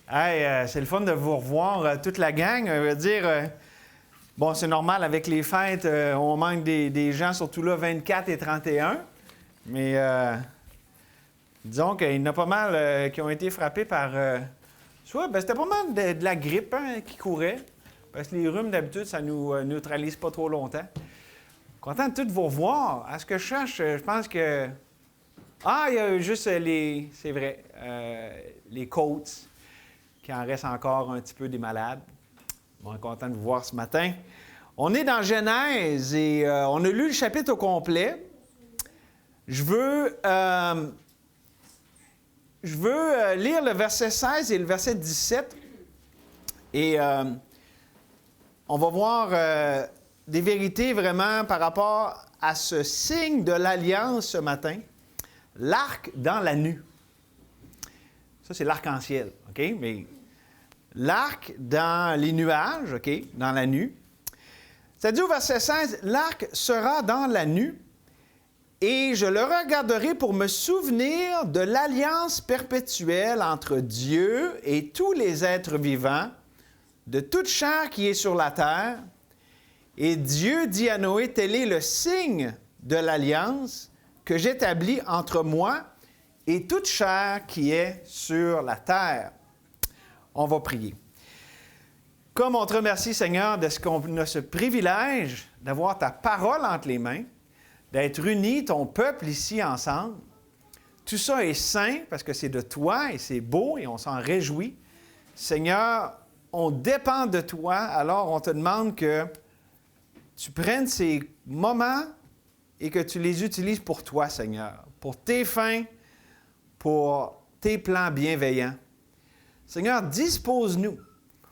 Hey, c'est le fun de vous revoir, toute la gang. Je veux dire, bon, c'est normal, avec les fêtes, on manque des gens, surtout là, 24 et 31. Mais disons qu'il y en a pas mal qui ont été frappés par... soit, c'était pas mal de la grippe qui courait. Parce que les rhumes, d'habitude, ça nous neutralise pas trop longtemps. Content de tous vous revoir. À ce que je cherche, je pense que... Ah, il y a juste les... C'est vrai, les Colts, qui en reste encore un petit peu des malades. Bon, content de vous voir ce matin. On est dans Genèse et on a lu le chapitre au complet. Je veux lire le verset 16 et le verset 17. Et on va voir des vérités vraiment par rapport à ce signe de l'Alliance ce matin. L'arc dans la nue. Ça, c'est l'arc-en-ciel, OK? Mais l'arc dans les nuages, OK? Dans la nue. Ça dit au verset 16, « L'arc sera dans la nue, et je le regarderai pour me souvenir de l'alliance perpétuelle entre Dieu et tous les êtres vivants, de toute chair qui est sur la terre. Et Dieu dit à Noé, tel est le signe de l'alliance que j'établis entre moi et toute chair qui est sur la terre. » On va prier. Comme on te remercie, Seigneur, de ce qu'on a ce privilège d'avoir ta parole entre les mains, d'être unis, ton peuple ici ensemble. Tout ça est saint parce que c'est de toi et c'est beau et on s'en réjouit. Seigneur, on dépend de toi, alors on te demande que tu prennes ces moments et que tu les utilises pour toi, Seigneur, pour tes fins, pour tes plans bienveillants. Seigneur, dispose-nous.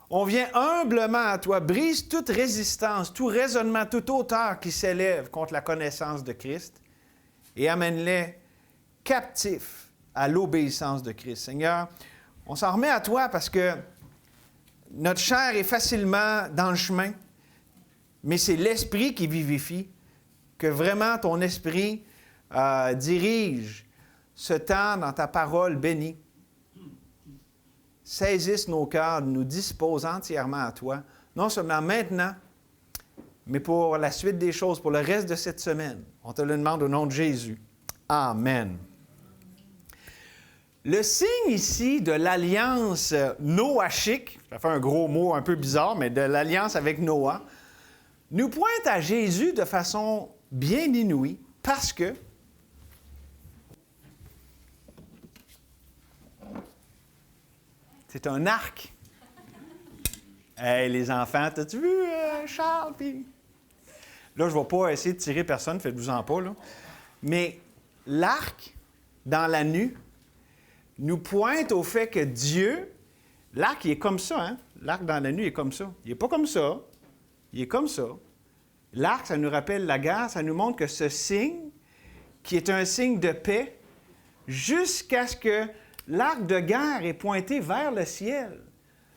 On vient humblement à toi, brise toute résistance, tout raisonnement, toute hauteur qui s'élève contre la connaissance de Christ et amène-les captifs à l'obéissance de Christ. Seigneur, on s'en remet à toi parce que notre chair est facilement dans le chemin, mais c'est l'Esprit qui vivifie, que vraiment ton Esprit dirige ce temps dans ta parole bénie. Saisisse nos cœurs, nous dispose entièrement à toi, non seulement maintenant, mais pour la suite des choses, pour le reste de cette semaine. On te le demande au nom de Jésus. Amen. Le signe ici de l'alliance noachique, ça fait un gros mot un peu bizarre, mais de l'alliance avec Noah, nous pointe à Jésus de façon bien inouïe parce que c'est un arc. Hey, les enfants, t'as-tu vu Charles? Puis... Là, je ne vais pas essayer de tirer personne, faites-vous-en pas, là. Mais l'arc dans la nue nous pointe au fait que Dieu, l'arc, il est comme ça, hein? L'arc dans la nue est comme ça. Il n'est pas comme ça. Il est comme ça. L'arc, ça nous rappelle la guerre, ça nous montre que ce signe, qui est un signe de paix, jusqu'à ce que l'arc de guerre est pointé vers le ciel.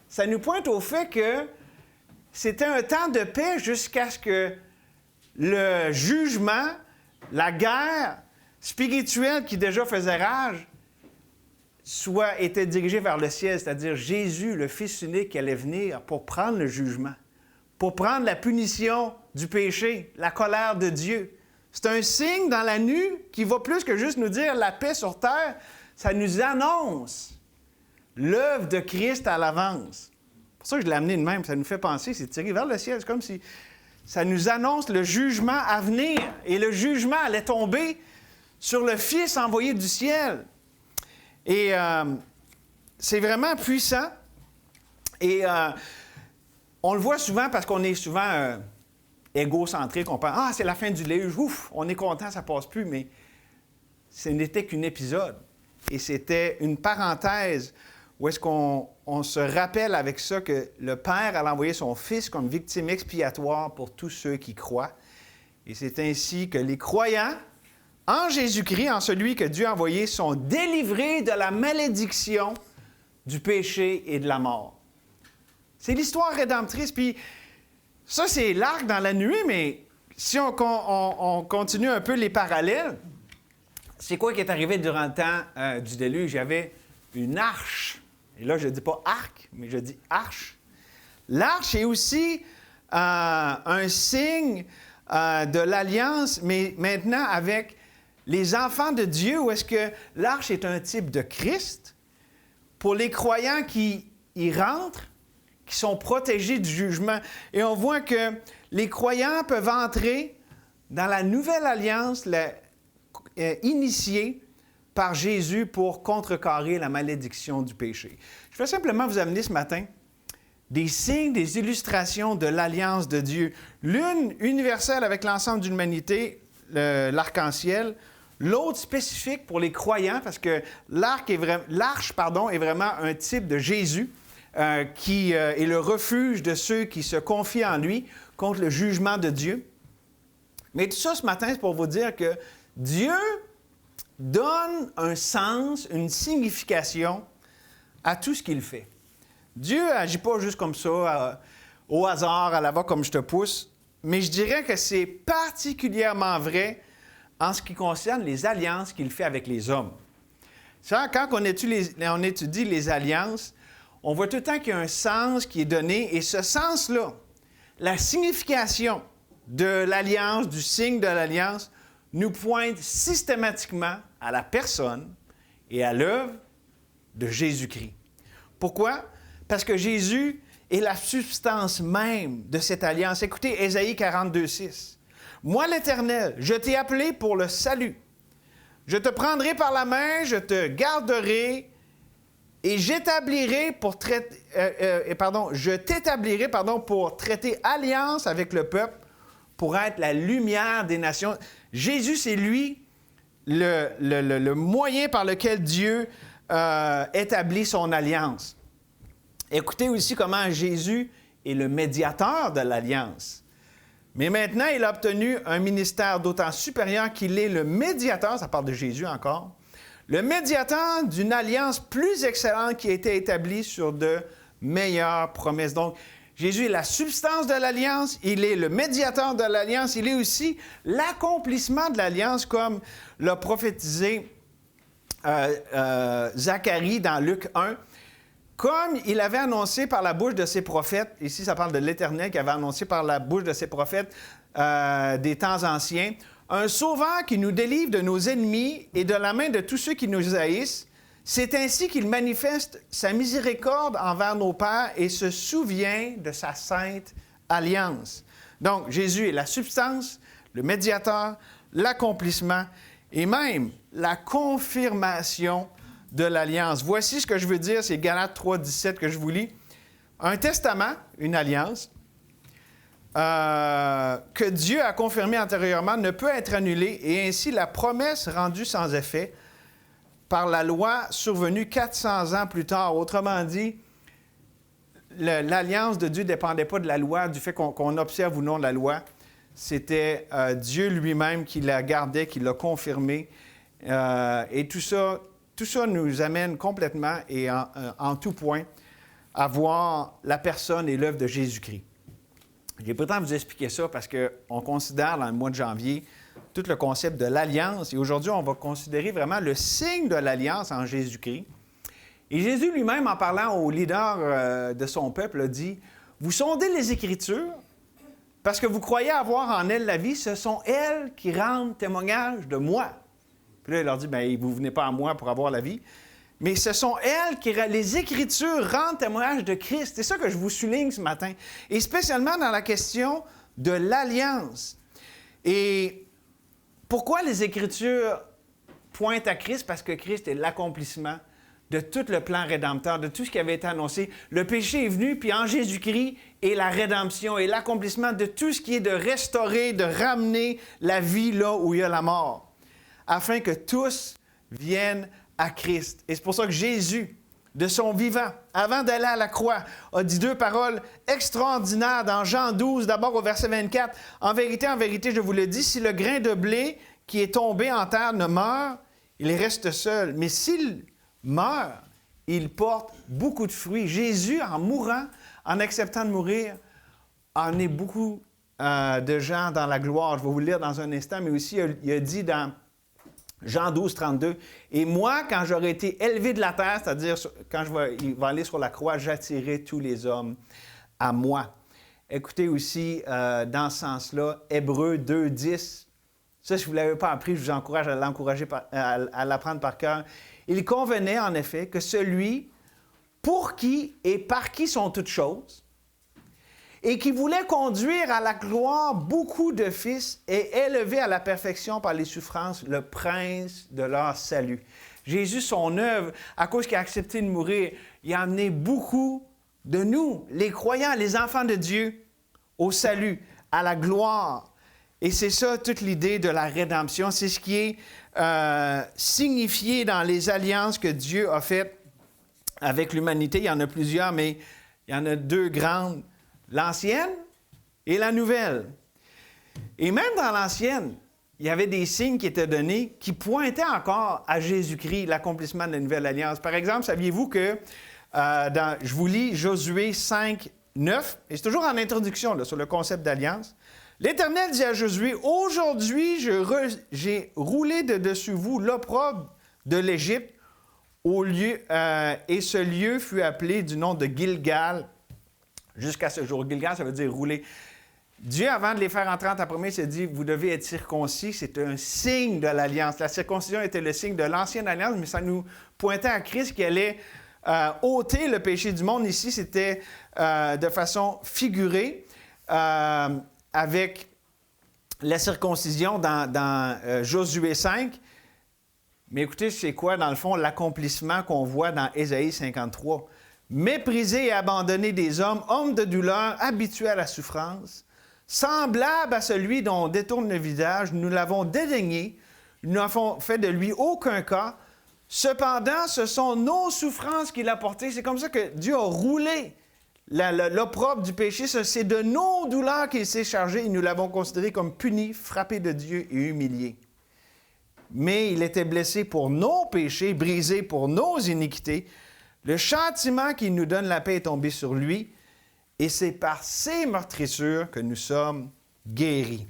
Ça nous pointe au fait que c'était un temps de paix jusqu'à ce que le jugement, la guerre spirituelle qui déjà faisait rage, était dirigée vers le ciel, c'est-à-dire Jésus, le Fils unique, qui allait venir pour prendre le jugement, pour prendre la punition du péché, la colère de Dieu. C'est un signe dans la nue qui va plus que juste nous dire la paix sur terre. Ça nous annonce l'œuvre de Christ à l'avance. C'est pour ça que je l'ai amené de même. Ça nous fait penser, c'est tiré vers le ciel. C'est comme si ça nous annonce le jugement à venir. Et le jugement allait tomber sur le Fils envoyé du ciel. Et c'est vraiment puissant. Et on le voit souvent parce qu'on est souvent égocentrique. On pense, ah, c'est la fin du déluge. Ouf, on est content, ça passe plus. Mais ce n'était qu'un épisode. Et c'était une parenthèse où est-ce qu'on se rappelle avec ça que le Père a envoyé son Fils comme victime expiatoire pour tous ceux qui croient. Et c'est ainsi que les croyants en Jésus-Christ, en celui que Dieu a envoyé, sont délivrés de la malédiction du péché et de la mort. C'est l'histoire rédemptrice. Puis ça, c'est l'arc dans la nuée, mais si on continue un peu les parallèles, c'est quoi qui est arrivé durant le temps du déluge? Il y avait une arche Et là, je ne dis pas arc, mais je dis arche. L'arche est aussi un signe de l'alliance, mais maintenant avec les enfants de Dieu, où est-ce que l'arche est un type de Christ. Pour les croyants qui y rentrent, qui sont protégés du jugement. Et on voit que les croyants peuvent entrer dans la nouvelle alliance initiée par Jésus pour contrecarrer la malédiction du péché. Je vais simplement vous amener ce matin des signes, des illustrations de l'alliance de Dieu. L'une universelle avec l'ensemble de l'humanité, l'arc-en-ciel. L'autre spécifique pour les croyants, parce que l'arche est vraiment un type de Jésus qui est le refuge de ceux qui se confient en lui contre le jugement de Dieu. Mais tout ça ce matin, c'est pour vous dire que Dieu donne un sens, une signification à tout ce qu'il fait. Dieu n'agit pas juste comme ça, au hasard, à la va comme je te pousse, mais je dirais que c'est particulièrement vrai en ce qui concerne les alliances qu'il fait avec les hommes. Ça, quand on étudie les alliances, on voit tout le temps qu'il y a un sens qui est donné, et ce sens-là, la signification de l'alliance, du signe de l'alliance, nous pointe systématiquement à la personne et à l'œuvre de Jésus-Christ. Pourquoi? Parce que Jésus est la substance même de cette alliance. Écoutez, Ésaïe 42, 6. « Moi, l'Éternel, je t'ai appelé pour le salut. Je te prendrai par la main, je te garderai et je t'établirai pour traiter alliance avec le peuple, pour être la lumière des nations. » Jésus, c'est lui le moyen par lequel Dieu établit son alliance. Écoutez aussi comment Jésus est le médiateur de l'alliance. Mais maintenant, il a obtenu un ministère d'autant supérieur qu'il est le médiateur, ça parle de Jésus encore, le médiateur d'une alliance plus excellente qui a été établie sur de meilleures promesses. Donc, Jésus est la substance de l'alliance, il est le médiateur de l'alliance, il est aussi l'accomplissement de l'alliance, comme l'a prophétisé Zacharie dans Luc 1. Comme il avait annoncé par la bouche de ses prophètes, ici ça parle de l'Éternel qui avait annoncé par la bouche de ses prophètes des temps anciens, un sauveur qui nous délivre de nos ennemis et de la main de tous ceux qui nous haïssent. C'est ainsi qu'il manifeste sa miséricorde envers nos pères et se souvient de sa sainte alliance. Donc, Jésus est la substance, le médiateur, l'accomplissement et même la confirmation de l'alliance. Voici ce que je veux dire, c'est Galates 3, 17 que je vous lis. Un testament, une alliance, que Dieu a confirmé antérieurement ne peut être annulé, et ainsi la promesse rendue sans effet par la loi survenue 400 ans plus tard. Autrement dit, l'alliance de Dieu ne dépendait pas de la loi, du fait qu'on observe ou non la loi. C'était Dieu lui-même qui la gardait, qui l'a confirmée. Et tout ça nous amène complètement et en tout point à voir la personne et l'œuvre de Jésus-Christ. J'ai pourtant vous expliquer ça parce qu'on considère dans le mois de janvier tout le concept de l'alliance. Et aujourd'hui, on va considérer vraiment le signe de l'alliance en Jésus-Christ. Et Jésus lui-même, en parlant aux leaders de son peuple, a dit « Vous sondez les Écritures parce que vous croyez avoir en elles la vie. Ce sont elles qui rendent témoignage de moi. » Puis là, il leur dit, bien, vous ne venez pas à moi pour avoir la vie. Mais ce sont elles qui, les Écritures, rendent témoignage de Christ. C'est ça que je vous souligne ce matin. Et spécialement dans la question de l'alliance. Et pourquoi les Écritures pointent à Christ? Parce que Christ est l'accomplissement de tout le plan rédempteur, de tout ce qui avait été annoncé. Le péché est venu, puis en Jésus-Christ est la rédemption et l'accomplissement de tout ce qui est de restaurer, de ramener la vie là où il y a la mort, afin que tous viennent à Christ. Et c'est pour ça que Jésus, de son vivant, avant d'aller à la croix, a dit deux paroles extraordinaires dans Jean 12, d'abord au verset 24. « En vérité, je vous le dis, si le grain de blé qui est tombé en terre ne meurt, il reste seul. Mais s'il meurt, il porte beaucoup de fruits. » Jésus, en mourant, en acceptant de mourir, en est beaucoup de gens dans la gloire. Je vais vous le lire dans un instant, mais aussi il a dit dans Jean 12, 32. « Et moi, quand j'aurai été élevé de la terre, c'est-à-dire quand il va aller sur la croix, j'attirerai tous les hommes à moi. » Écoutez aussi, dans ce sens-là, Hébreux 2, 10. Ça, si vous ne l'avez pas appris, je vous encourage à l'apprendre par cœur. « Il convenait, en effet, que celui pour qui et par qui sont toutes choses, et qui voulait conduire à la gloire beaucoup de fils et élever à la perfection par les souffrances le prince de leur salut. » Jésus, son œuvre, à cause qu'il a accepté de mourir, il a amené beaucoup de nous, les croyants, les enfants de Dieu, au salut, à la gloire. Et c'est ça toute l'idée de la rédemption. C'est ce qui est signifié dans les alliances que Dieu a faites avec l'humanité. Il y en a plusieurs, mais il y en a deux grandes. L'ancienne et la nouvelle. Et même dans l'ancienne, il y avait des signes qui étaient donnés qui pointaient encore à Jésus-Christ, l'accomplissement de la nouvelle alliance. Par exemple, saviez-vous que, je vous lis Josué 5, 9, et c'est toujours en introduction là, sur le concept d'alliance. « L'Éternel dit à Josué, « Aujourd'hui, j'ai roulé de dessus vous l'opprobre de l'Égypte, et ce lieu fut appelé du nom de Gilgal, jusqu'à ce jour. » Gilgal, ça veut dire rouler. Dieu, avant de les faire entrer en ta promesse, il a dit, vous devez être circoncis. C'est un signe de l'alliance. La circoncision était le signe de l'ancienne alliance, mais ça nous pointait à Christ qui allait ôter le péché du monde. Ici, c'était de façon figurée avec la circoncision dans Josué 5. Mais écoutez, c'est quoi, dans le fond, l'accomplissement qu'on voit dans Ésaïe 53? Méprisé et abandonné des hommes de douleur, habitués à la souffrance, semblable à celui dont on détourne le visage, nous l'avons dédaigné, nous n'avons fait de lui aucun cas. Cependant, ce sont nos souffrances qu'il a portées. C'est comme ça que Dieu a roulé l'opprobre du péché. C'est de nos douleurs qu'il s'est chargé et nous l'avons considéré comme puni, frappé de Dieu et humilié. Mais il était blessé pour nos péchés, brisé pour nos iniquités. Le châtiment qui nous donne la paix est tombé sur lui, et c'est par ses meurtrissures que nous sommes guéris.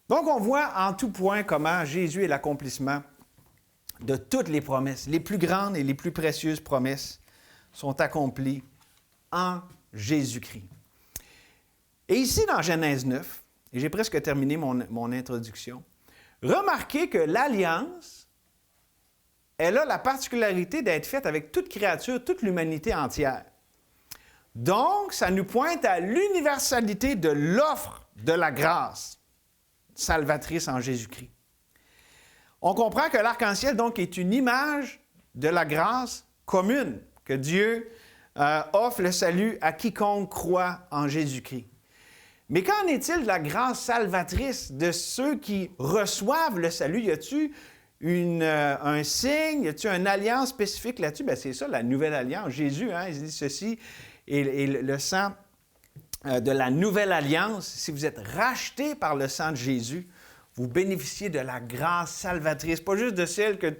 Donc, on voit en tout point comment Jésus est l'accomplissement de toutes les promesses. Les plus grandes et les plus précieuses promesses sont accomplies en Jésus-Christ. Et ici, dans Genèse 9, et j'ai presque terminé mon introduction, remarquez que l'alliance, elle a la particularité d'être faite avec toute créature, toute l'humanité entière. Donc, ça nous pointe à l'universalité de l'offre de la grâce salvatrice en Jésus-Christ. On comprend que l'arc-en-ciel, donc, est une image de la grâce commune, que Dieu offre le salut à quiconque croit en Jésus-Christ. Mais qu'en est-il de la grâce salvatrice de ceux qui reçoivent le salut? Y a-t-il un signe, y a-t-il une alliance spécifique là-dessus? Bien, c'est ça, la nouvelle alliance. Jésus, il dit ceci, et le sang de la nouvelle alliance, si vous êtes rachetés par le sang de Jésus, vous bénéficiez de la grâce salvatrice, pas juste de celle que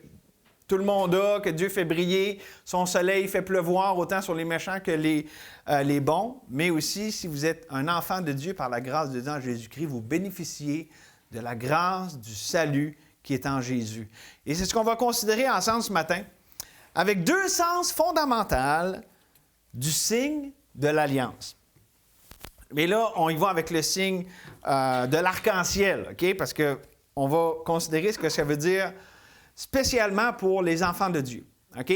tout le monde a, que Dieu fait briller, son soleil fait pleuvoir autant sur les méchants que les bons, mais aussi, si vous êtes un enfant de Dieu par la grâce de Dieu en Jésus-Christ, vous bénéficiez de la grâce du salut qui est en Jésus. Et c'est ce qu'on va considérer ensemble ce matin, avec deux sens fondamentaux du signe de l'alliance. Mais là, on y va avec le signe de l'arc-en-ciel, OK? Parce qu'on va considérer ce que ça veut dire spécialement pour les enfants de Dieu, OK?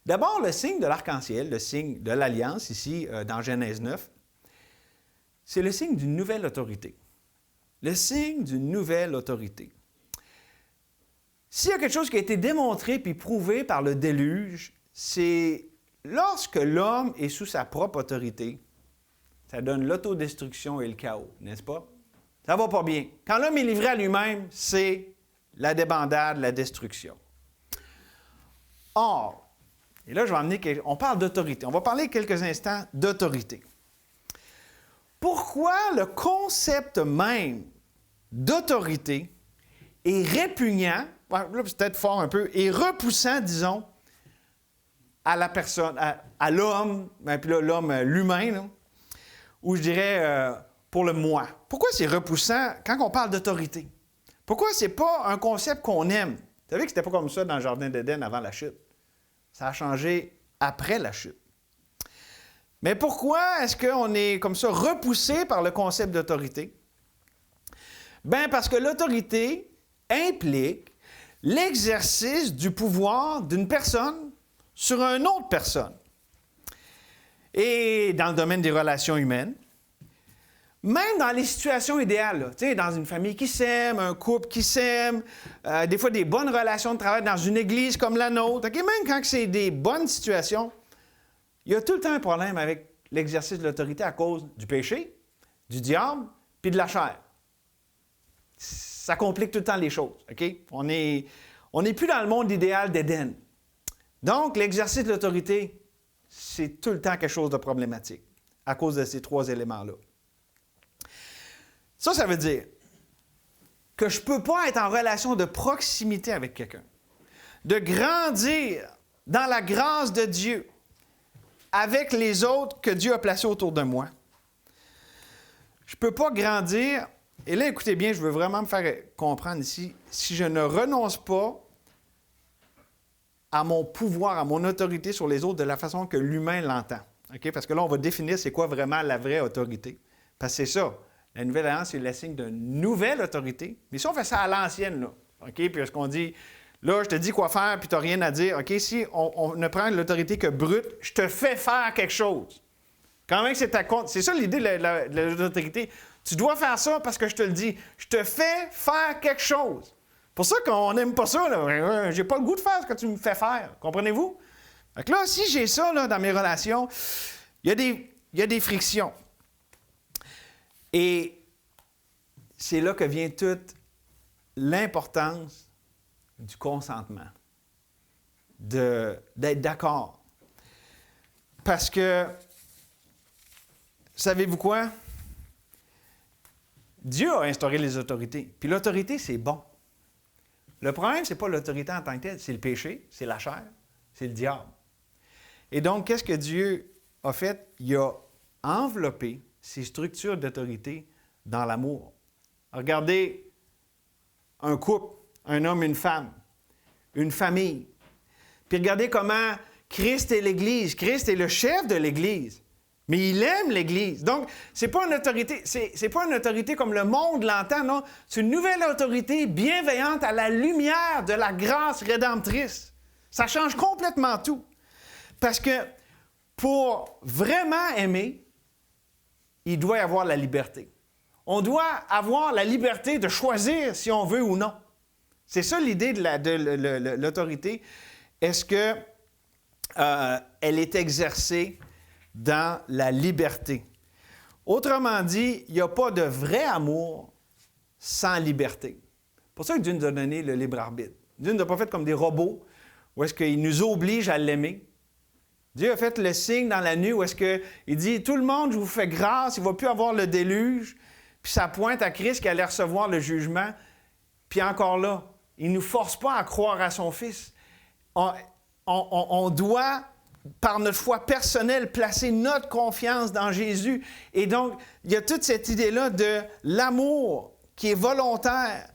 D'abord, le signe de l'arc-en-ciel, le signe de l'alliance, ici, dans Genèse 9, c'est le signe d'une nouvelle autorité. Le signe d'une nouvelle autorité. S'il y a quelque chose qui a été démontré puis prouvé par le déluge, c'est lorsque l'homme est sous sa propre autorité, ça donne l'autodestruction et le chaos, n'est-ce pas? Ça va pas bien. Quand l'homme est livré à lui-même, c'est la débandade, la destruction. Or, et là, je vais amener, on parle d'autorité. On va parler quelques instants d'autorité. Pourquoi le concept même d'autorité est répugnant, là, c'est peut-être fort un peu, et repoussant, disons, à la personne, à l'homme, puis là, l'homme, l'humain, là, ou je dirais pour le moi. Pourquoi c'est repoussant quand on parle d'autorité? Pourquoi c'est pas un concept qu'on aime? Vous savez que ce n'était pas comme ça dans le Jardin d'Éden avant la chute. Ça a changé après la chute. Mais pourquoi est-ce qu'on est comme ça repoussé par le concept d'autorité? Bien, parce que l'autorité implique l'exercice du pouvoir d'une personne sur une autre personne. Et dans le domaine des relations humaines, même dans les situations idéales, là, dans une famille qui s'aime, un couple qui s'aime, des fois des bonnes relations de travail dans une église comme la nôtre, okay? Même quand c'est des bonnes situations, il y a tout le temps un problème avec l'exercice de l'autorité à cause du péché, du diable, puis de la chair. Ça complique tout le temps les choses. Okay? On n'est plus dans le monde idéal d'Éden. Donc, l'exercice de l'autorité, c'est tout le temps quelque chose de problématique à cause de ces trois éléments-là. Ça veut dire que je ne peux pas être en relation de proximité avec quelqu'un, de grandir dans la grâce de Dieu avec les autres que Dieu a placés autour de moi. Je ne peux pas grandir, et là, écoutez bien, je veux vraiment me faire comprendre ici, si je ne renonce pas à mon pouvoir, à mon autorité sur les autres de la façon que l'humain l'entend. Okay? Parce que là, on va définir c'est quoi vraiment la vraie autorité. Parce que c'est ça. La nouvelle alliance, c'est le signe d'une nouvelle autorité. Mais si on fait ça à l'ancienne, là, OK? Puis est-ce qu'on dit, là, je te dis quoi faire, puis tu n'as rien à dire. OK? Si on ne prend l'autorité que brute, je te fais faire quelque chose. Quand même, c'est ta compte. C'est ça l'idée de l'autorité. Tu dois faire ça parce que je te le dis. Je te fais faire quelque chose. Pour ça qu'on n'aime pas ça, là. J'ai pas le goût de faire ce que tu me fais faire. Comprenez-vous? Donc là, si j'ai ça là, dans mes relations, il y a des frictions. Et c'est là que vient toute l'importance du consentement, d'être d'accord. Parce que, savez-vous quoi? Dieu a instauré les autorités. Puis l'autorité, c'est bon. Le problème, ce n'est pas l'autorité en tant que telle, c'est le péché, c'est la chair, c'est le diable. Et donc, qu'est-ce que Dieu a fait? Il a enveloppé ces structures d'autorité dans l'amour. Regardez un couple, un homme, une femme, une famille. Puis regardez comment Christ est l'Église. Christ est le chef de l'Église. Mais il aime l'Église. Donc, c'est pas une autorité, c'est pas une autorité comme le monde l'entend, non. C'est une nouvelle autorité bienveillante à la lumière de la grâce rédemptrice. Ça change complètement tout. Parce que pour vraiment aimer, il doit y avoir la liberté. On doit avoir la liberté de choisir si on veut ou non. C'est ça l'idée de l'autorité. Est-ce que elle est exercée dans la liberté? Autrement dit, il n'y a pas de vrai amour sans liberté. C'est pour ça que Dieu nous a donné le libre arbitre. Dieu ne nous a pas fait comme des robots où est-ce qu'il nous oblige à l'aimer. Dieu a fait le signe dans la nuit où est-ce qu'il dit « Tout le monde, je vous fais grâce, il ne va plus avoir le déluge. » Puis ça pointe à Christ qui allait recevoir le jugement. Puis encore là, il ne nous force pas à croire à son Fils. On doit, par notre foi personnelle, placer notre confiance dans Jésus. Et donc, il y a toute cette idée-là de l'amour qui est volontaire.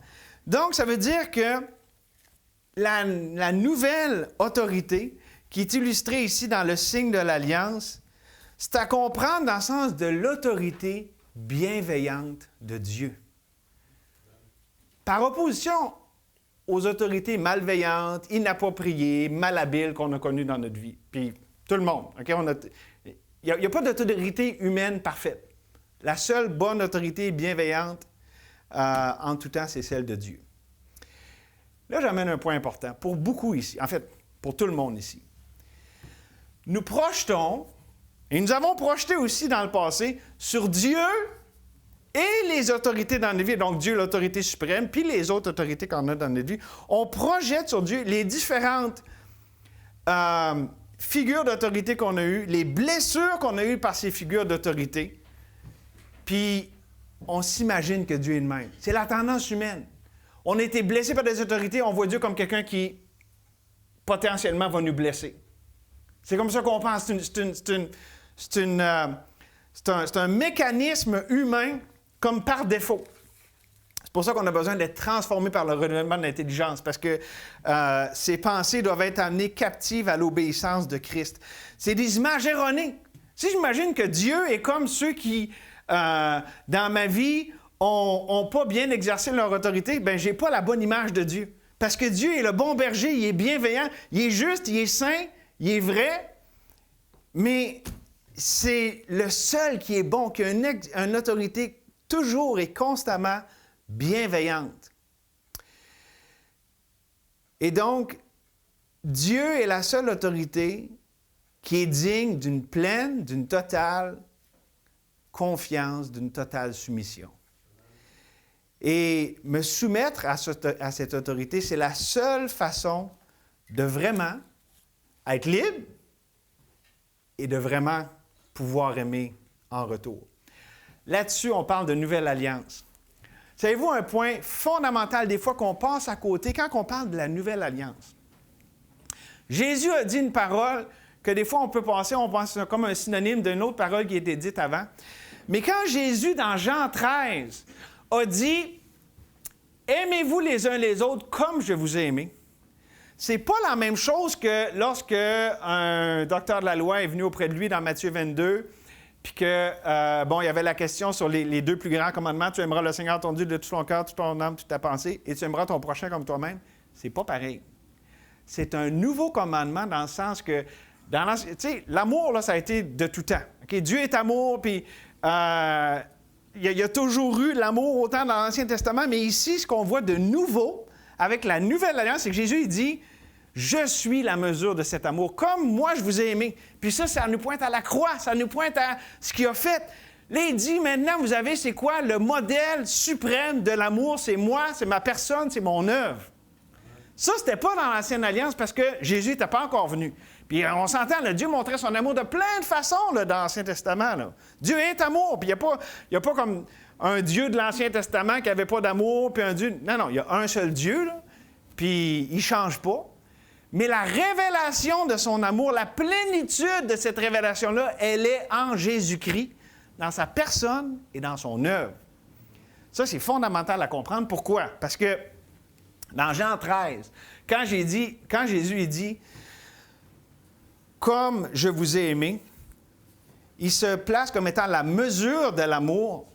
Donc, ça veut dire que la nouvelle autorité, qui est illustrée ici dans le signe de l'Alliance, c'est à comprendre dans le sens de l'autorité bienveillante de Dieu. Par opposition aux autorités malveillantes, inappropriées, malhabiles qu'on a connues dans notre vie. Puis tout le monde. Okay? Il n'y a pas d'autorité humaine parfaite. La seule bonne autorité bienveillante en tout temps, c'est celle de Dieu. Là, j'amène un point important pour beaucoup ici, en fait, pour tout le monde ici. Nous projetons, et nous avons projeté aussi dans le passé, sur Dieu et les autorités dans notre vie, donc Dieu, l'autorité suprême, puis les autres autorités qu'on a dans notre vie. On projette sur Dieu les différentes figures d'autorité qu'on a eues, les blessures qu'on a eues par ces figures d'autorité, puis on s'imagine que Dieu est le même. C'est la tendance humaine. On a été blessé par des autorités, on voit Dieu comme quelqu'un qui potentiellement va nous blesser. C'est comme ça qu'on pense. C'est un mécanisme humain comme par défaut. C'est pour ça qu'on a besoin d'être transformé par le renouvellement de l'intelligence, parce que ces pensées doivent être amenées captives à l'obéissance de Christ. C'est des images erronées. Si j'imagine que Dieu est comme ceux qui, dans ma vie, n'ont pas bien exercé leur autorité, bien, je n'ai pas la bonne image de Dieu. Parce que Dieu est le bon berger, il est bienveillant, il est juste, il est saint, il est vrai, mais c'est le seul qui est bon, qui a une autorité toujours et constamment bienveillante. Et donc, Dieu est la seule autorité qui est digne d'une pleine, d'une totale confiance, d'une totale soumission. Et me soumettre à cette autorité, c'est la seule façon de vraiment être libre et de vraiment pouvoir aimer en retour. Là-dessus, on parle de nouvelle alliance. Savez-vous un point fondamental des fois qu'on passe à côté quand on parle de la nouvelle alliance? Jésus a dit une parole que des fois on peut penser, on pense comme un synonyme d'une autre parole qui a été dite avant. Mais quand Jésus, dans Jean 13, a dit « Aimez-vous les uns les autres comme je vous ai aimé », c'est pas la même chose que lorsque un docteur de la loi est venu auprès de lui dans Matthieu 22, puis que, il y avait la question sur les deux plus grands commandements. Tu aimeras le Seigneur ton Dieu de tout ton cœur, toute ton âme, toute ta pensée, et tu aimeras ton prochain comme toi-même. C'est pas pareil. C'est un nouveau commandement dans le sens que, tu sais, l'amour, là, ça a été de tout temps. Okay? Dieu est amour, puis il y a toujours eu l'amour autant dans l'Ancien Testament, mais ici, ce qu'on voit de nouveau avec la Nouvelle Alliance, c'est que Jésus, il dit « Je suis la mesure de cet amour, comme moi je vous ai aimé. » Puis ça nous pointe à la croix, ça nous pointe à ce qu'il a fait. Là, il dit « Maintenant, vous avez, c'est quoi? Le modèle suprême de l'amour, c'est moi, c'est ma personne, c'est mon œuvre. » Ça, c'était pas dans l'Ancienne Alliance parce que Jésus n'était pas encore venu. Puis on s'entend, là, Dieu montrait son amour de plein de façons là, dans l'Ancien Testament. Là. Dieu est amour, puis il n'y a pas comme un Dieu de l'Ancien Testament qui n'avait pas d'amour, puis un Dieu... Non, il y a un seul Dieu, là, puis il ne change pas. Mais la révélation de son amour, la plénitude de cette révélation-là, elle est en Jésus-Christ, dans sa personne et dans son œuvre. Ça, c'est fondamental à comprendre. Pourquoi? Parce que dans Jean 13, quand Jésus dit « Comme je vous ai aimé », il se place comme étant la mesure de l'amour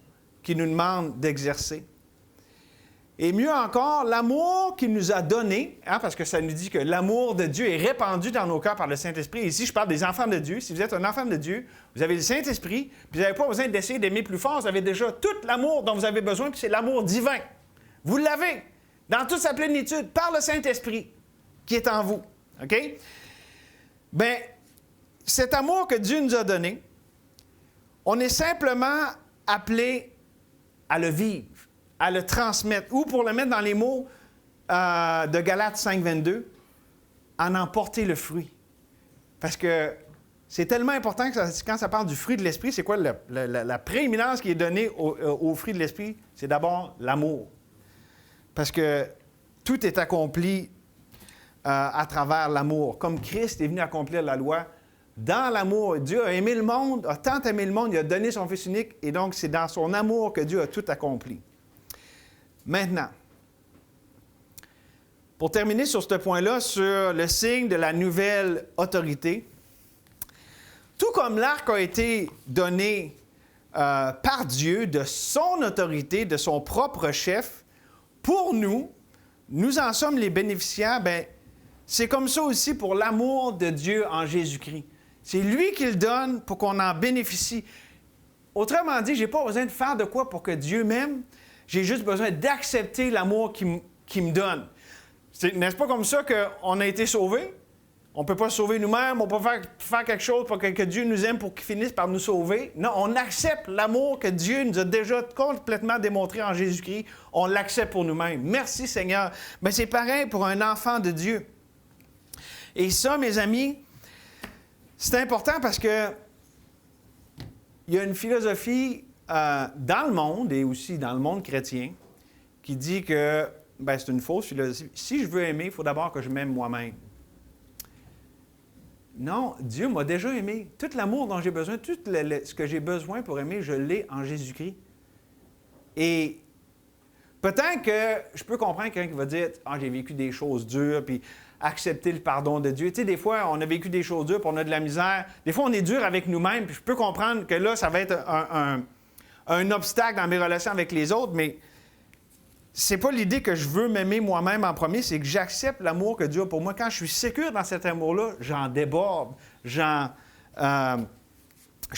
qu'il nous demande d'exercer. Et mieux encore, l'amour qu'il nous a donné, parce que ça nous dit que l'amour de Dieu est répandu dans nos cœurs par le Saint-Esprit. Et ici, je parle des enfants de Dieu. Si vous êtes un enfant de Dieu, vous avez le Saint-Esprit, puis vous n'avez pas besoin d'essayer d'aimer plus fort. Vous avez déjà tout l'amour dont vous avez besoin, puis c'est l'amour divin. Vous l'avez dans toute sa plénitude par le Saint-Esprit qui est en vous. OK? Bien, cet amour que Dieu nous a donné, on est simplement appelé à le vivre, à le transmettre, ou pour le mettre dans les mots de Galates 5,22, à en porter le fruit. Parce que c'est tellement important que quand ça parle du fruit de l'Esprit, c'est quoi la prééminence qui est donnée au fruit de l'Esprit? C'est d'abord l'amour. Parce que tout est accompli à travers l'amour. Comme Christ est venu accomplir la loi, dans l'amour, Dieu a aimé le monde, a tant aimé le monde, il a donné son Fils unique, et donc c'est dans son amour que Dieu a tout accompli. Maintenant, pour terminer sur ce point-là, sur le signe de la nouvelle autorité, tout comme l'arc a été donné par Dieu de son autorité, de son propre chef, pour nous en sommes les bénéficiaires, bien, c'est comme ça aussi pour l'amour de Dieu en Jésus-Christ. C'est lui qui le donne pour qu'on en bénéficie. Autrement dit, je n'ai pas besoin de faire de quoi pour que Dieu m'aime. J'ai juste besoin d'accepter l'amour qu'il me donne. N'est-ce pas comme ça qu'on a été sauvés? On ne peut pas se sauver nous-mêmes, on ne peut pas faire quelque chose pour que Dieu nous aime pour qu'il finisse par nous sauver. Non, on accepte l'amour que Dieu nous a déjà complètement démontré en Jésus-Christ. On l'accepte pour nous-mêmes. Merci Seigneur. Mais c'est pareil pour un enfant de Dieu. Et ça, mes amis, c'est important parce que il y a une philosophie dans le monde et aussi dans le monde chrétien qui dit que c'est une fausse philosophie. Si je veux aimer, il faut d'abord que je m'aime moi-même. Non, Dieu m'a déjà aimé. Tout l'amour dont j'ai besoin, tout ce que j'ai besoin pour aimer, je l'ai en Jésus-Christ. Et Peut-être que je peux comprendre quelqu'un qui va dire « Ah, j'ai vécu des choses dures, puis accepter le pardon de Dieu. » Tu sais, des fois, on a vécu des choses dures, puis on a de la misère. Des fois, on est dur avec nous-mêmes, puis je peux comprendre que là, ça va être un obstacle dans mes relations avec les autres, mais c'est pas l'idée que je veux m'aimer moi-même en premier, c'est que j'accepte l'amour que Dieu a pour moi. Quand je suis sécure dans cet amour-là, j'en déborde, je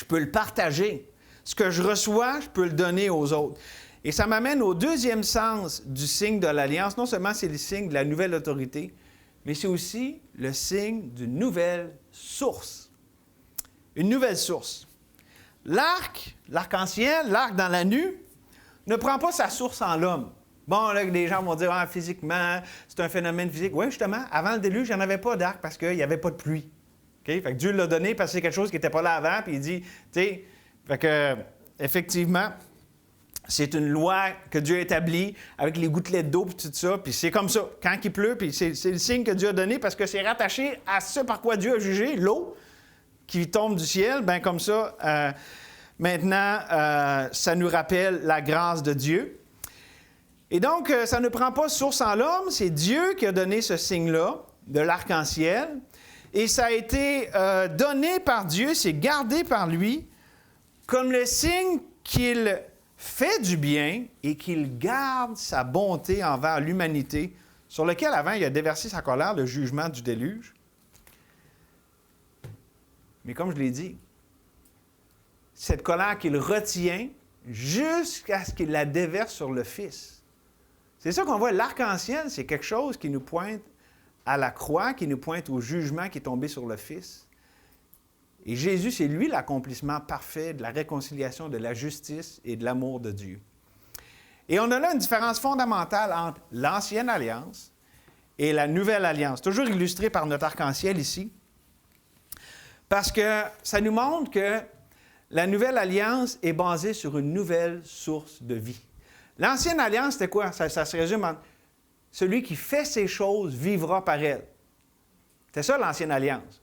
peux le partager. Ce que je reçois, je peux le donner aux autres. Et ça m'amène au deuxième sens du signe de l'Alliance. Non seulement c'est le signe de la nouvelle autorité, mais c'est aussi le signe d'une nouvelle source. Une nouvelle source. L'arc-en-ciel, l'arc dans la nuit, ne prend pas sa source en l'homme. Bon, là, les gens vont dire, ah, physiquement, c'est un phénomène physique. Oui, justement, avant le déluge, il n'y en avait pas d'arc parce qu'il n'y avait pas de pluie. Okay? Fait que Dieu l'a donné parce que c'est quelque chose qui n'était pas là avant, puis il dit, tu sais, fait que, effectivement, c'est une loi que Dieu a établie avec les gouttelettes d'eau et tout ça, puis c'est comme ça. Quand il pleut, puis c'est le signe que Dieu a donné parce que c'est rattaché à ce par quoi Dieu a jugé, l'eau qui tombe du ciel, bien comme ça, maintenant, ça nous rappelle la grâce de Dieu. Et donc, ça ne prend pas source en l'homme, c'est Dieu qui a donné ce signe-là, de l'arc-en-ciel, et ça a été donné par Dieu, c'est gardé par lui, comme le signe qu'il fait du bien et qu'il garde sa bonté envers l'humanité, sur lequel avant il a déversé sa colère, le jugement du déluge. Mais comme je l'ai dit, cette colère qu'il retient jusqu'à ce qu'il la déverse sur le Fils. C'est ça qu'on voit, l'arc-en-ciel, c'est quelque chose qui nous pointe à la croix, qui nous pointe au jugement qui est tombé sur le Fils. Et Jésus, c'est lui l'accomplissement parfait de la réconciliation, de la justice et de l'amour de Dieu. Et on a là une différence fondamentale entre l'Ancienne Alliance et la Nouvelle Alliance, toujours illustrée par notre arc-en-ciel ici, parce que ça nous montre que la Nouvelle Alliance est basée sur une nouvelle source de vie. L'Ancienne Alliance, c'était quoi? Ça se résume en « celui qui fait ces choses vivra par elles ». C'était ça, l'Ancienne Alliance.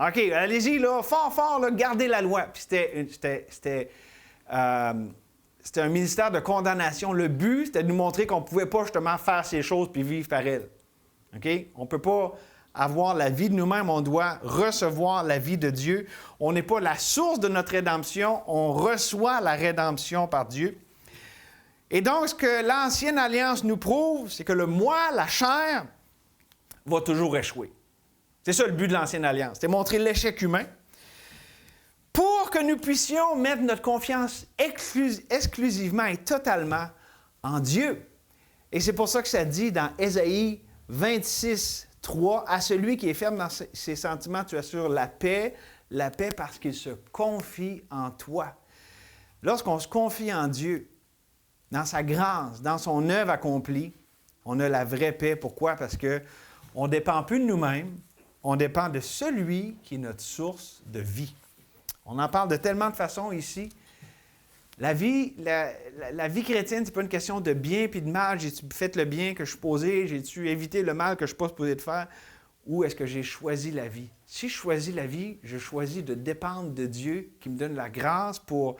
OK, allez-y, là, fort, là, gardez la loi. Puis c'était un ministère de condamnation. Le but, c'était de nous montrer qu'on ne pouvait pas justement faire ces choses puis vivre par elles. OK? On ne peut pas avoir la vie de nous-mêmes, on doit recevoir la vie de Dieu. On n'est pas la source de notre rédemption, on reçoit la rédemption par Dieu. Et donc, ce que l'Ancienne Alliance nous prouve, c'est que le moi, la chair, va toujours échouer. C'est ça le but de l'Ancienne Alliance, c'est montrer l'échec humain pour que nous puissions mettre notre confiance exclusivement et totalement en Dieu. Et c'est pour ça que ça dit dans Ésaïe 26, 3, « À celui qui est ferme dans ses sentiments, tu assures la paix parce qu'il se confie en toi. » Lorsqu'on se confie en Dieu, dans sa grâce, dans son œuvre accomplie, on a la vraie paix. Pourquoi? Parce qu'on ne dépend plus de nous-mêmes, on dépend de celui qui est notre source de vie. On en parle de tellement de façons ici. La vie chrétienne, ce n'est pas une question de bien puis de mal. J'ai-tu fait le bien que je suis posé? J'ai-tu évité le mal que je ne suis pas supposé de faire? Ou est-ce que j'ai choisi la vie? Si je choisis la vie, je choisis de dépendre de Dieu qui me donne la grâce pour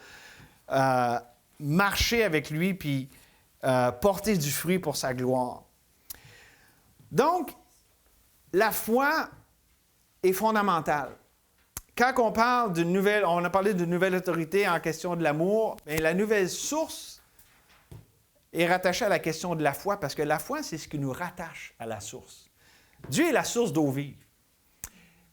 marcher avec lui puis porter du fruit pour sa gloire. Donc, la foi est fondamentale. Quand on parle d'une nouvelle, on a parlé d'une nouvelle autorité en question de l'amour, bien, la nouvelle source est rattachée à la question de la foi, parce que la foi, c'est ce qui nous rattache à la source. Dieu est la source d'eau vive.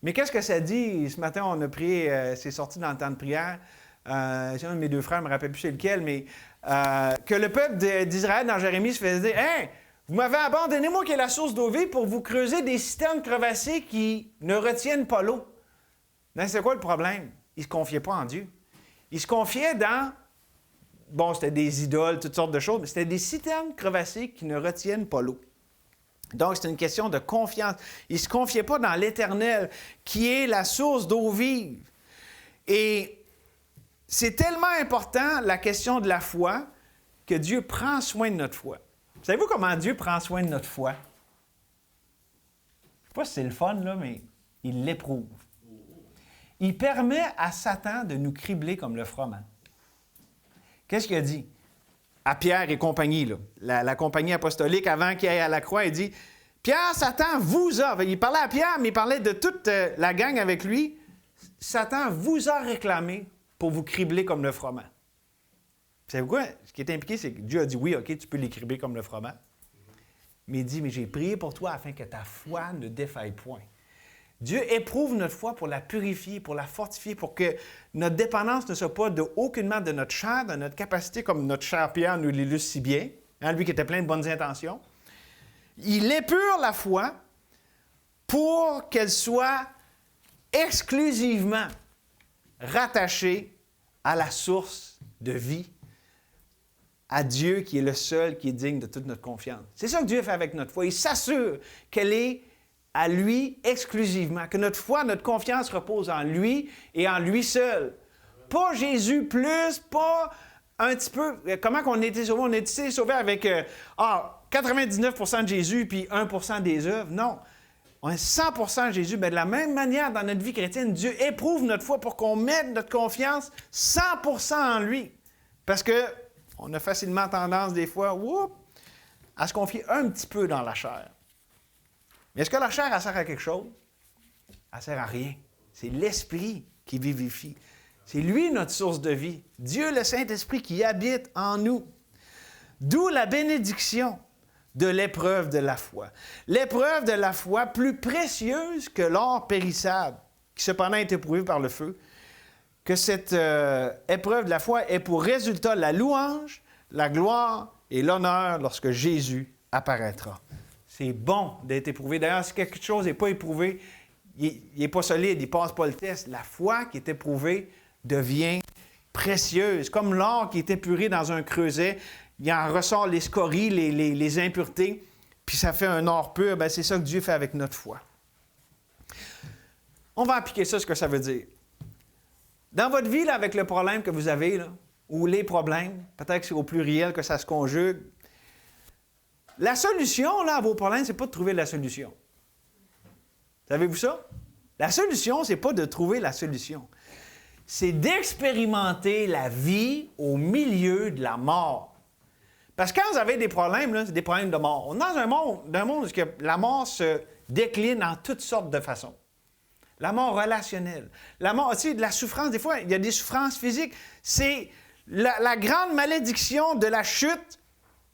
Mais qu'est-ce que ça dit? Ce matin, on a prié, c'est sorti dans le temps de prière, c'est un de mes deux frères, je ne me rappelle plus c'est lequel, mais que le peuple d'Israël dans Jérémie se faisait dire « Hein, vous m'avez abandonné, moi qui est la source d'eau vive, pour vous creuser des citernes crevassées qui ne retiennent pas l'eau. » Mais c'est quoi le problème? Ils ne se confiaient pas en Dieu. Ils se confiaient dans, bon, c'était des idoles, toutes sortes de choses, mais c'était des citernes crevassées qui ne retiennent pas l'eau. Donc, c'est une question de confiance. Ils ne se confiaient pas dans l'Éternel, qui est la source d'eau vive. Et c'est tellement important, la question de la foi, que Dieu prend soin de notre foi. Savez-vous comment Dieu prend soin de notre foi? Je ne sais pas si c'est le fun, là, mais il l'éprouve. Il permet à Satan de nous cribler comme le froment. Qu'est-ce qu'il a dit? à Pierre et compagnie, là, la compagnie apostolique, avant qu'il aille à la croix, il dit, « Pierre, Satan vous a... » Il parlait à Pierre, mais il parlait de toute la gang avec lui. « Satan vous a réclamé pour vous cribler comme le froment. » Vous savez quoi? Ce qui est impliqué, c'est que Dieu a dit, « Oui, OK, tu peux les cribler comme le froment. » Mais il dit, « Mais j'ai prié pour toi afin que ta foi ne défaille point. » Dieu éprouve notre foi pour la purifier, pour la fortifier, pour que notre dépendance ne soit pas aucunement de notre chair, de notre capacité, comme notre cher Pierre nous l'illustre si bien, hein, lui qui était plein de bonnes intentions. Il épure la foi pour qu'elle soit exclusivement rattachée à la source de vie, à Dieu qui est le seul qui est digne de toute notre confiance. C'est ça que Dieu fait avec notre foi. Il s'assure qu'elle est à lui exclusivement, que notre foi, notre confiance repose en lui et en lui seul. Pas Jésus plus, pas un petit peu... Comment on a été sauvés? On a été sauvés avec 99% de Jésus puis 1% des œuvres. Non. On est 100% Jésus. Mais de la même manière, dans notre vie chrétienne, Dieu éprouve notre foi pour qu'on mette notre confiance 100% en lui. Parce qu'on a facilement tendance, des fois, à se confier un petit peu dans la chair. Mais est-ce que la chair, elle sert à quelque chose? Elle ne sert à rien. C'est l'Esprit qui vivifie. C'est lui notre source de vie. Dieu, le Saint-Esprit, qui habite en nous. D'où la bénédiction de l'épreuve de la foi. L'épreuve de la foi plus précieuse que l'or périssable, qui cependant est éprouvé par le feu, que cette épreuve de la foi ait pour résultat la louange, la gloire et l'honneur lorsque Jésus apparaîtra. C'est bon d'être éprouvé. D'ailleurs, si quelque chose n'est pas éprouvé, il n'est pas solide, il ne passe pas le test. La foi qui est éprouvée devient précieuse. Comme l'or qui est épuré dans un creuset, il en ressort les scories, les impuretés, puis ça fait un or pur. Bien, c'est ça que Dieu fait avec notre foi. On va appliquer ça, ce que ça veut dire. Dans votre vie, là, avec le problème que vous avez, là, ou les problèmes, peut-être que c'est au pluriel que ça se conjugue, la solution là, à vos problèmes, ce n'est pas de trouver la solution. Savez-vous ça? La solution, ce n'est pas de trouver la solution. C'est d'expérimenter la vie au milieu de la mort. Parce que quand vous avez des problèmes, là, c'est des problèmes de mort. On est dans un monde où la mort se décline en toutes sortes de façons. La mort relationnelle. La mort aussi de la souffrance. Des fois, il y a des souffrances physiques. C'est la grande malédiction de la chute.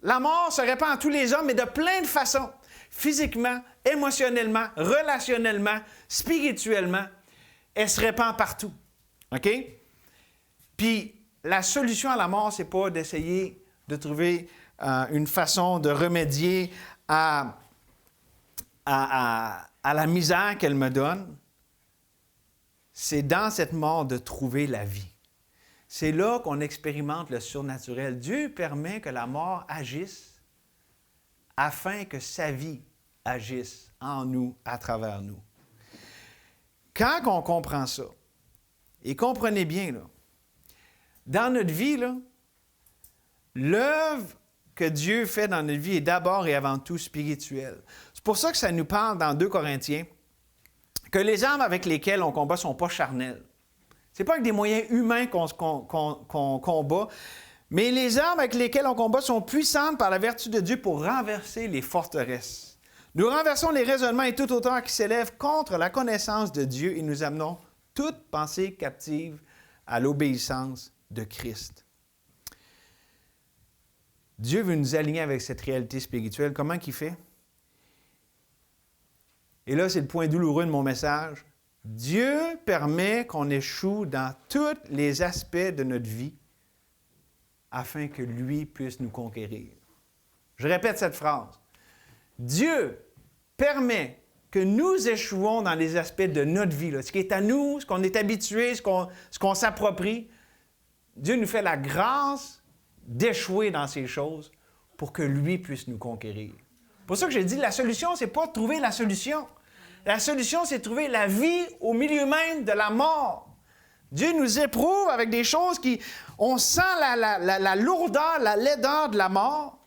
La mort se répand à tous les hommes, mais de plein de façons. Physiquement, émotionnellement, relationnellement, spirituellement. Elle se répand partout. OK? Puis, la solution à la mort, ce n'est pas d'essayer de trouver une façon de remédier à la misère qu'elle me donne. C'est dans cette mort de trouver la vie. C'est là qu'on expérimente le surnaturel. Dieu permet que la mort agisse afin que sa vie agisse en nous, à travers nous. Quand on comprend ça, et comprenez bien, là, dans notre vie, là, l'œuvre que Dieu fait dans notre vie est d'abord et avant tout spirituelle. C'est pour ça que ça nous parle dans 2 Corinthiens que les armes avec lesquelles on combat ne sont pas charnelles. Ce n'est pas avec des moyens humains qu'on combat, mais les armes avec lesquelles on combat sont puissantes par la vertu de Dieu pour renverser les forteresses. Nous renversons les raisonnements et toute hauteur qui s'élève contre la connaissance de Dieu et nous amenons toute pensée captive à l'obéissance de Christ. Dieu veut nous aligner avec cette réalité spirituelle. Comment qu'il fait? Et là, c'est le point douloureux de mon message. Dieu permet qu'on échoue dans tous les aspects de notre vie afin que lui puisse nous conquérir. Je répète cette phrase. Dieu permet que nous échouons dans les aspects de notre vie, là, ce qui est à nous, ce qu'on est habitué, ce qu'on s'approprie. Dieu nous fait la grâce d'échouer dans ces choses pour que lui puisse nous conquérir. C'est pour ça que j'ai dit, la solution, ce n'est pas de trouver la solution. La solution, c'est de trouver la vie au milieu même de la mort. Dieu nous éprouve avec des choses qui... On sent la lourdeur, la laideur de la mort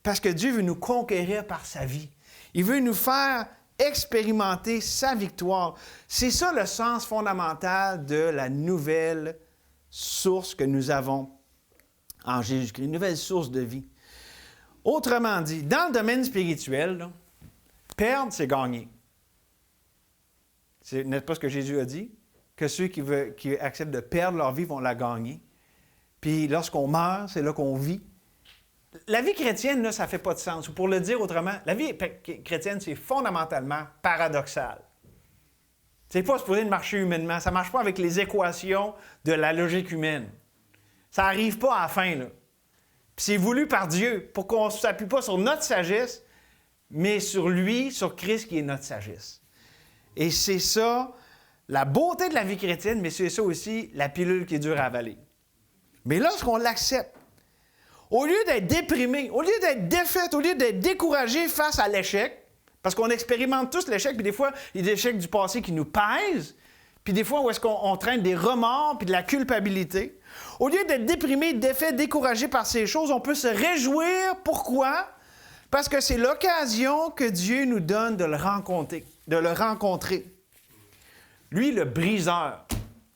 parce que Dieu veut nous conquérir par sa vie. Il veut nous faire expérimenter sa victoire. C'est ça le sens fondamental de la nouvelle source que nous avons en Jésus-Christ, une nouvelle source de vie. Autrement dit, dans le domaine spirituel, là, perdre, c'est gagner. N'est-ce pas ce que Jésus a dit? Que ceux qui acceptent de perdre leur vie vont la gagner. Puis lorsqu'on meurt, c'est là qu'on vit. La vie chrétienne, là, ça ne fait pas de sens. Ou pour le dire autrement, la vie chrétienne, c'est fondamentalement paradoxal. C'est pas supposé de marcher humainement. Ça ne marche pas avec les équations de la logique humaine. Ça n'arrive pas à la fin, là. Puis c'est voulu par Dieu pour qu'on ne s'appuie pas sur notre sagesse, mais sur lui, sur Christ qui est notre sagesse. Et c'est ça, la beauté de la vie chrétienne, mais c'est ça aussi, la pilule qui est dure à avaler. Mais lorsqu'on l'accepte, au lieu d'être déprimé, au lieu d'être défaite, au lieu d'être découragé face à l'échec, parce qu'on expérimente tous l'échec, puis des fois, il y a des échecs du passé qui nous pèsent, puis des fois où est-ce qu'on traîne des remords puis de la culpabilité. Au lieu d'être déprimé, défait, découragé par ces choses, on peut se réjouir. Pourquoi? Parce que c'est l'occasion que Dieu nous donne de le rencontrer. Lui, le briseur.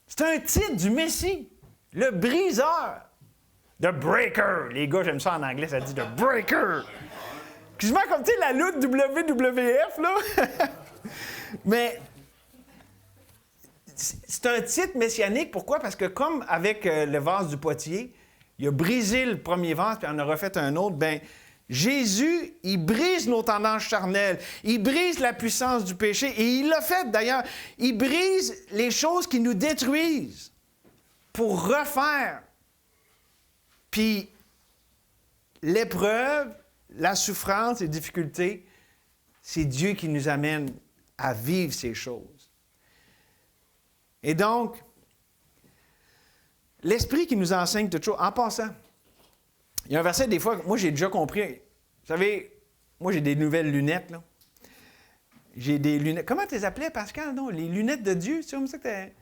C'est un titre du Messie. Le briseur. The Breaker. Les gars, j'aime ça en anglais, ça dit The Breaker. Quasiment comme, tu sais, la lutte WWF, là. Mais c'est un titre messianique. Pourquoi? Parce que comme avec le vase du potier, il a brisé le premier vase, puis il en a refait un autre, bien, Jésus, il brise nos tendances charnelles, il brise la puissance du péché, et il l'a fait d'ailleurs. Il brise les choses qui nous détruisent pour refaire. Puis l'épreuve, la souffrance, les difficultés, c'est Dieu qui nous amène à vivre ces choses. Et donc, l'Esprit qui nous enseigne toutes choses, en passant, il y a un verset, des fois, moi, j'ai déjà compris. Vous savez, moi, j'ai des nouvelles lunettes, là. J'ai des lunettes. Comment tu les appelais, Pascal? Non, les lunettes de Dieu, c'est comme ça que tu.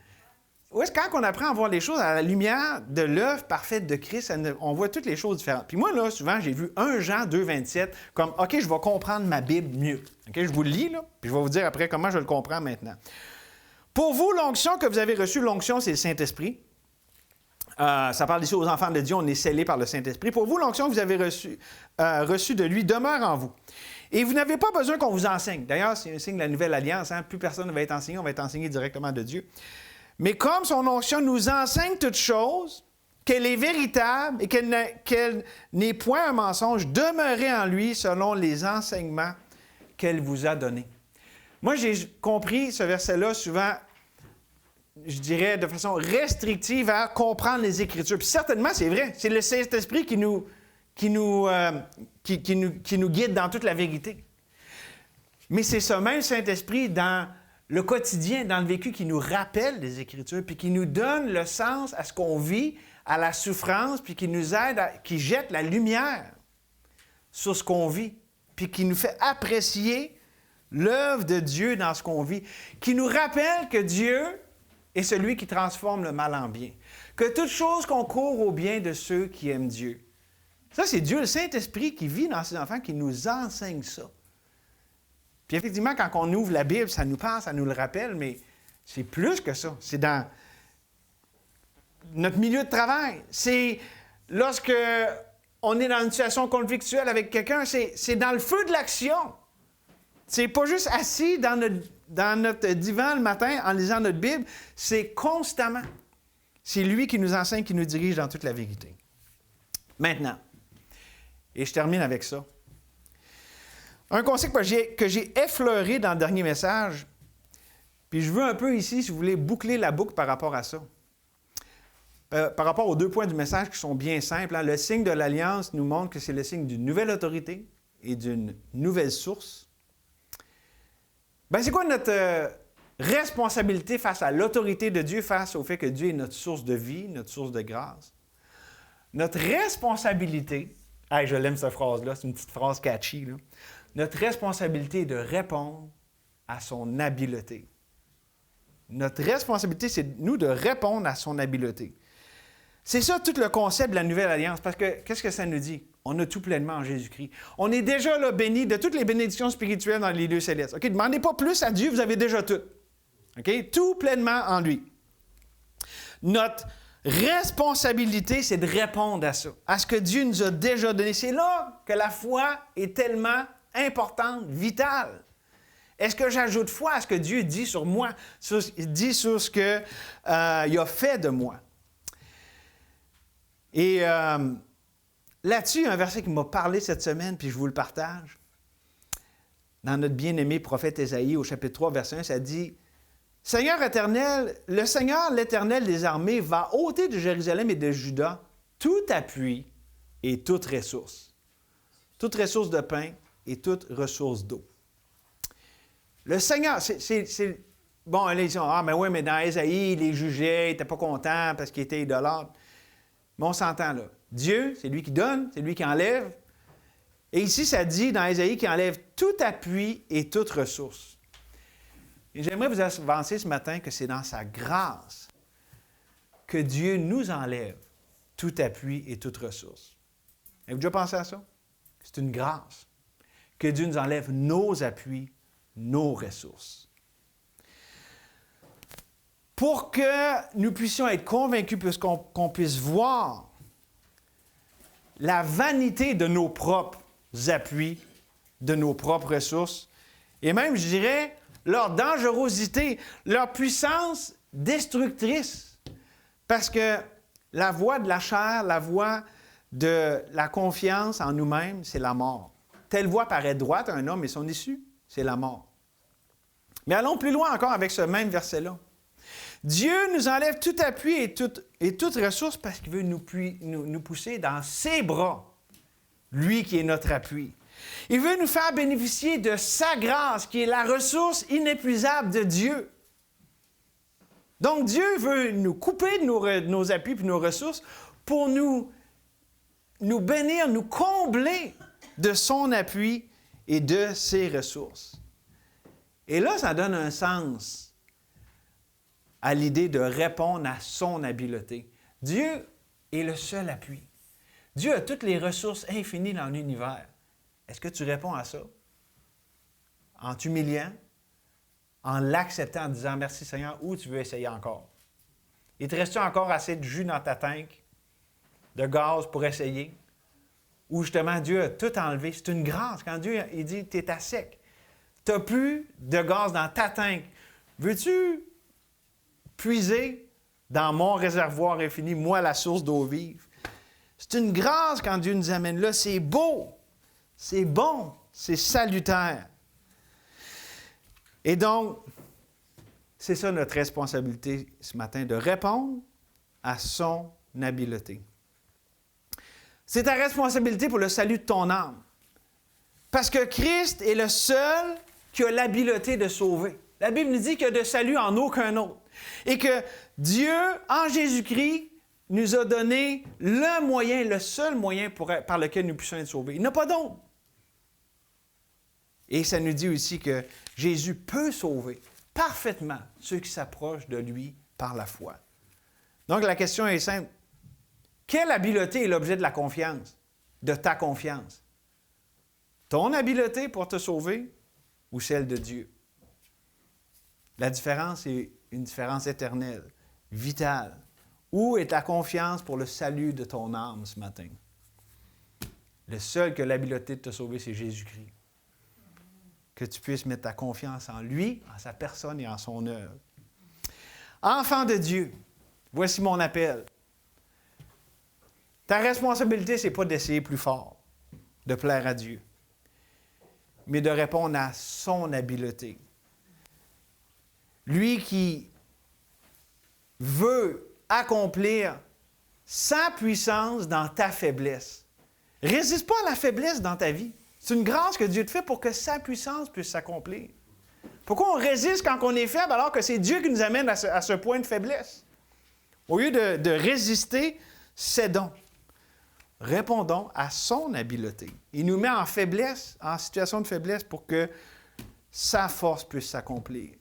Où est-ce que quand on apprend à voir les choses à la lumière de l'œuvre parfaite de Christ, on voit toutes les choses différentes. Puis moi, là, souvent, j'ai vu 1 Jean 2, 27 comme, OK, je vais comprendre ma Bible mieux. OK, je vous le lis, là, puis je vais vous dire après comment je le comprends maintenant. Pour vous, l'onction que vous avez reçue, l'onction, c'est le Saint-Esprit. Ça parle ici aux enfants de Dieu, on est scellés par le Saint-Esprit. Pour vous, l'onction que vous avez reçue de lui demeure en vous. Et vous n'avez pas besoin qu'on vous enseigne. D'ailleurs, c'est un signe de la nouvelle alliance. Hein? Plus personne ne va être enseigné, on va être enseigné directement de Dieu. Mais comme son onction nous enseigne toutes choses, qu'elle est véritable et qu'elle n'est point un mensonge, demeurez en lui selon les enseignements qu'elle vous a donnés. Moi, j'ai compris ce verset-là souvent, je dirais, de façon restrictive à comprendre les Écritures. Puis certainement, c'est vrai, c'est le Saint-Esprit qui nous guide dans toute la vérité. Mais c'est ce même Saint-Esprit dans le quotidien, dans le vécu, qui nous rappelle les Écritures, puis qui nous donne le sens à ce qu'on vit, à la souffrance, puis qui nous aide, qui jette la lumière sur ce qu'on vit, puis qui nous fait apprécier l'œuvre de Dieu dans ce qu'on vit, qui nous rappelle que Dieu est celui qui transforme le mal en bien, que toute chose concourt au bien de ceux qui aiment Dieu. Ça, c'est Dieu, le Saint-Esprit, qui vit dans ses enfants, qui nous enseigne ça. Puis effectivement, quand on ouvre la Bible, ça nous parle, ça nous le rappelle, mais c'est plus que ça. C'est dans notre milieu de travail. C'est lorsque on est dans une situation conflictuelle avec quelqu'un, c'est dans le feu de l'action. C'est pas juste assis dans notre divan le matin en lisant notre Bible, c'est constamment. C'est lui qui nous enseigne, qui nous dirige dans toute la vérité. Maintenant, et je termine avec ça. Un concept que j'ai effleuré dans le dernier message, puis je veux un peu ici, si vous voulez, boucler la boucle par rapport à ça. Par rapport aux 2 points du message qui sont bien simples, hein, le signe de l'Alliance nous montre que c'est le signe d'une nouvelle autorité et d'une nouvelle source. Bien, c'est quoi notre responsabilité face à l'autorité de Dieu, face au fait que Dieu est notre source de vie, notre source de grâce? Notre responsabilité, je l'aime cette phrase-là, c'est une petite phrase catchy, là. Notre responsabilité est de répondre à son habileté. Notre responsabilité, c'est nous de répondre à son habileté. C'est ça tout le concept de la Nouvelle Alliance, parce que qu'est-ce que ça nous dit? On a tout pleinement en Jésus-Christ. On est déjà là bénis de toutes les bénédictions spirituelles dans les lieux célestes. OK? Demandez pas plus à Dieu, vous avez déjà tout. OK? Tout pleinement en lui. Notre responsabilité, c'est de répondre à ça, à ce que Dieu nous a déjà donné. C'est là que la foi est tellement importante, vitale. Est-ce que j'ajoute foi à ce que Dieu dit sur moi, dit sur ce qu'il a fait de moi? Et là-dessus, il y a un verset qui m'a parlé cette semaine, puis je vous le partage. Dans notre bien-aimé prophète Ésaïe, au chapitre 3, verset 1, ça dit « Seigneur éternel, le Seigneur, l'Éternel des armées, va ôter de Jérusalem et de Juda tout appui et toute ressource. Toute ressource de pain et toute ressource d'eau. » Le Seigneur, c'est... Bon, là, ils disent « Ah, mais oui, mais dans Ésaïe, il les jugeait, il n'était pas content parce qu'il était idolâtre. » Mais on s'entend là. Dieu, c'est lui qui donne, c'est lui qui enlève. Et ici, ça dit dans Ésaïe qu'il enlève tout appui et toute ressource. Et j'aimerais vous avancer ce matin que c'est dans sa grâce que Dieu nous enlève tout appui et toute ressource. Avez-vous déjà pensé à ça? C'est une grâce. Que Dieu nous enlève nos appuis, nos ressources. Pour que nous puissions être convaincus, qu'on puisse voir la vanité de nos propres appuis, de nos propres ressources, et même, je dirais, leur dangerosité, leur puissance destructrice. Parce que la voie de la chair, la voie de la confiance en nous-mêmes, c'est la mort. Telle voie paraît droite à un homme et son issue, c'est la mort. Mais allons plus loin encore avec ce même verset-là. Dieu nous enlève tout appui et toute ressource parce qu'il veut nous pousser dans ses bras, lui qui est notre appui. Il veut nous faire bénéficier de sa grâce, qui est la ressource inépuisable de Dieu. Donc Dieu veut nous couper de nos appuis et nos ressources pour nous bénir, nous combler de son appui et de ses ressources. Et là, ça donne un sens à l'idée de répondre à son habileté. Dieu est le seul appui. Dieu a toutes les ressources infinies dans l'univers. Est-ce que tu réponds à ça? En t'humiliant, en l'acceptant, en disant « Merci Seigneur » ou tu veux essayer encore? Il te reste-tu encore assez de jus dans ta tank, de gaz pour essayer? Ou justement, Dieu a tout enlevé. C'est une grâce. Quand Dieu il dit « Tu es à sec », tu n'as plus de gaz dans ta tank. Veux-tu puiser dans mon réservoir infini, moi, la source d'eau vive? C'est une grâce quand Dieu nous amène là. C'est beau, c'est bon, c'est salutaire. Et donc, c'est ça notre responsabilité ce matin, de répondre à son habileté. C'est ta responsabilité pour le salut de ton âme. Parce que Christ est le seul qui a l'habileté de sauver. La Bible nous dit qu'il n'y a de salut en aucun autre. Et que Dieu, en Jésus-Christ, nous a donné le moyen, le seul moyen par lequel nous puissions être sauvés. Il n'y en a pas d'autre. Et ça nous dit aussi que Jésus peut sauver parfaitement ceux qui s'approchent de lui par la foi. Donc la question est simple. Quelle habileté est l'objet de la confiance, de ta confiance? Ton habileté pour te sauver ou celle de Dieu? La différence est une différence éternelle, vitale. Où est ta confiance pour le salut de ton âme ce matin? Le seul qui a l'habileté de te sauver, c'est Jésus-Christ. Que tu puisses mettre ta confiance en lui, en sa personne et en son œuvre. Enfant de Dieu, voici mon appel. Ta responsabilité, ce n'est pas d'essayer plus fort, de plaire à Dieu, mais de répondre à son habileté. Lui qui veut accomplir sa puissance dans ta faiblesse. Résiste pas à la faiblesse dans ta vie. C'est une grâce que Dieu te fait pour que sa puissance puisse s'accomplir. Pourquoi on résiste quand on est faible alors que c'est Dieu qui nous amène à ce point de faiblesse? Au lieu de résister, cédons. Répondons à son habileté. Il nous met en faiblesse, en situation de faiblesse pour que sa force puisse s'accomplir.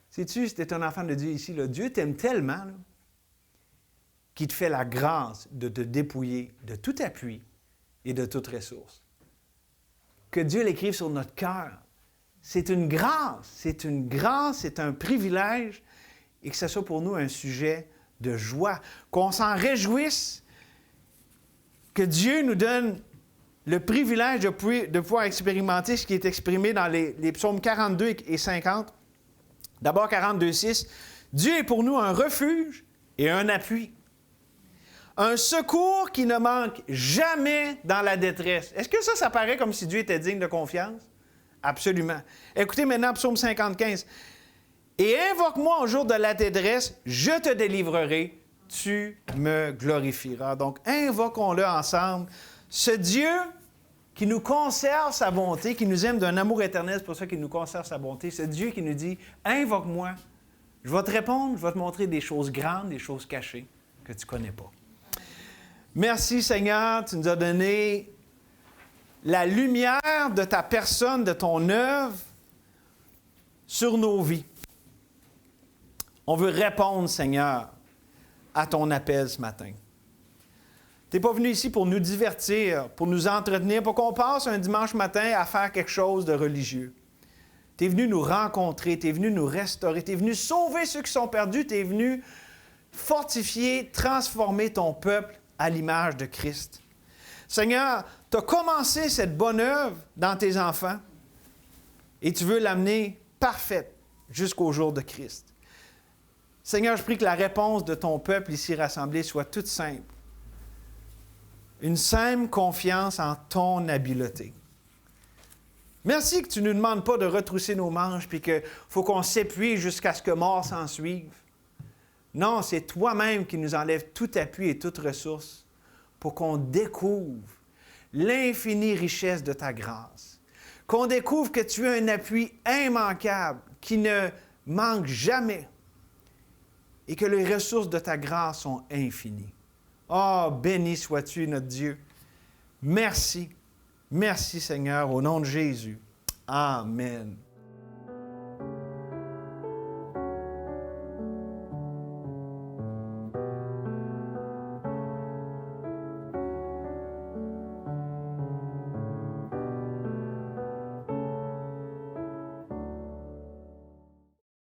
Sais-tu, si tu es un enfant de Dieu ici, là, Dieu t'aime tellement là, qu'il te fait la grâce de te dépouiller de tout appui et de toute ressource. Que Dieu l'écrive sur notre cœur. C'est une grâce, c'est un privilège et que ce soit pour nous un sujet de joie, qu'on s'en réjouisse, que Dieu nous donne le privilège de pouvoir expérimenter ce qui est exprimé dans les psaumes 42 et 50. D'abord 42, 6. Dieu est pour nous un refuge et un appui. Un secours qui ne manque jamais dans la détresse. Est-ce que ça paraît comme si Dieu était digne de confiance? Absolument. Écoutez maintenant psaume 55. Et invoque-moi au jour de la détresse, je te délivrerai, tu me glorifieras. Donc, invoquons-le ensemble. Ce Dieu qui nous conserve sa bonté, qui nous aime d'un amour éternel, c'est pour ça qu'il nous conserve sa bonté. Ce Dieu qui nous dit, invoque-moi, je vais te répondre, je vais te montrer des choses grandes, des choses cachées que tu ne connais pas. Merci Seigneur, tu nous as donné la lumière de ta personne, de ton œuvre sur nos vies. On veut répondre, Seigneur, à ton appel ce matin. Tu n'es pas venu ici pour nous divertir, pour nous entretenir, pour qu'on passe un dimanche matin à faire quelque chose de religieux. Tu es venu nous rencontrer, tu es venu nous restaurer, tu es venu sauver ceux qui sont perdus, tu es venu fortifier, transformer ton peuple à l'image de Christ. Seigneur, tu as commencé cette bonne œuvre dans tes enfants et tu veux l'amener parfaite jusqu'au jour de Christ. Seigneur, je prie que la réponse de ton peuple ici rassemblé soit toute simple. Une simple confiance en ton habileté. Merci que tu ne nous demandes pas de retrousser nos manches puis qu'il faut qu'on s'épuise jusqu'à ce que mort s'en suive. Non, c'est toi-même qui nous enlèves tout appui et toute ressource pour qu'on découvre l'infinie richesse de ta grâce. Qu'on découvre que tu as un appui immanquable qui ne manque jamais et que les ressources de ta grâce sont infinies. Oh, béni sois-tu, notre Dieu. Merci. Merci, Seigneur, au nom de Jésus. Amen.